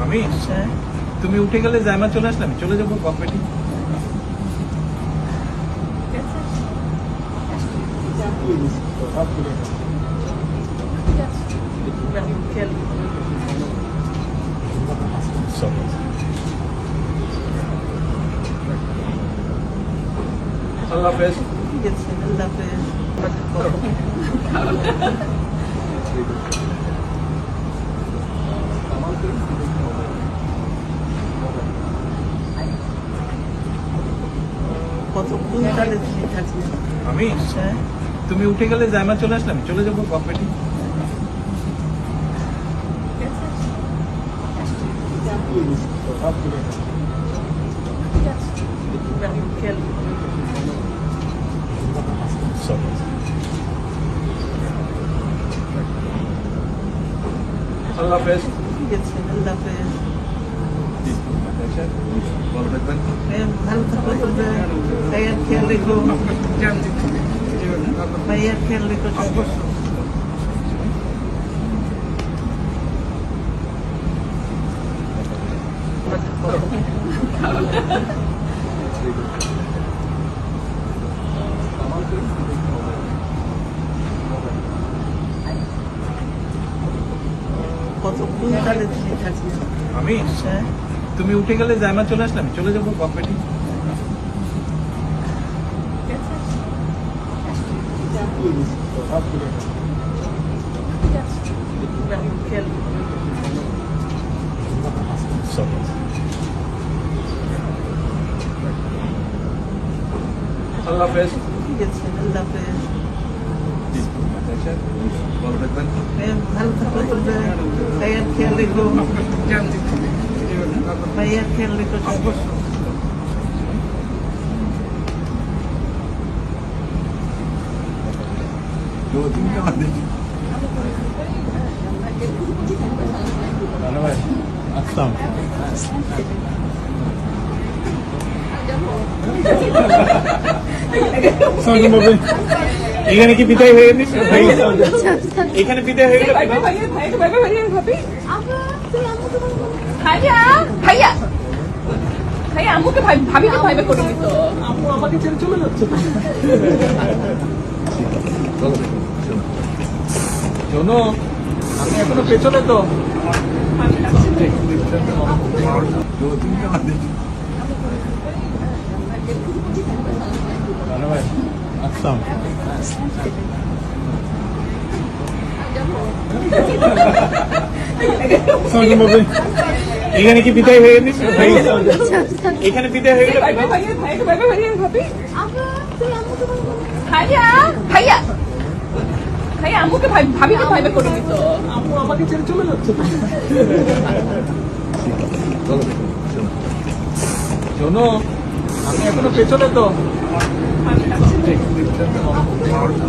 আমি তুমি উঠে গেলে জায়মা চলে আসলাম, চলে যাবো কম্পিটি। আল্লাহ হাফেজ। আমি তুমি উঠে গেলে জায়মা চলে আসলাম, চলে যাবো কম্পিটি। আল্লাহ হাফেজ। ভালো থাকবেন। ভাইয়ার খেয়াল রেখো, ভাইয়ার খেয়াল রেখো। আমি তুমি উঠে গেলে জায়মা চলে আসলাম, চলে যাবো কম্পিটি। আল্লাহ হাফেজ। ভালো থাকবেন। ভাইয়ার খেয়াল রেখো, ভাইয়ার খেয়াল রেখো। এখানে কি বিদায় হয়ে গেছে? এখানে বিদায় হয়ে গেল। আম্মুকে ভাবিকে ভাইবে করে দিত। আম্মু আমাকে ছেড়ে চলে যাচ্ছে। শোনো, আমি এখনো পেছনে তো। এখানে কি বিদায় হয়ে গেছে? এখানে বিদায় হয়ে গেল। আম্মুকে ভাবিকে ভাইবে করে দিত। আম্মু আমাকে ছেড়ে চলে যাচ্ছে। শোনো, আমি এখনো পেছনে তো।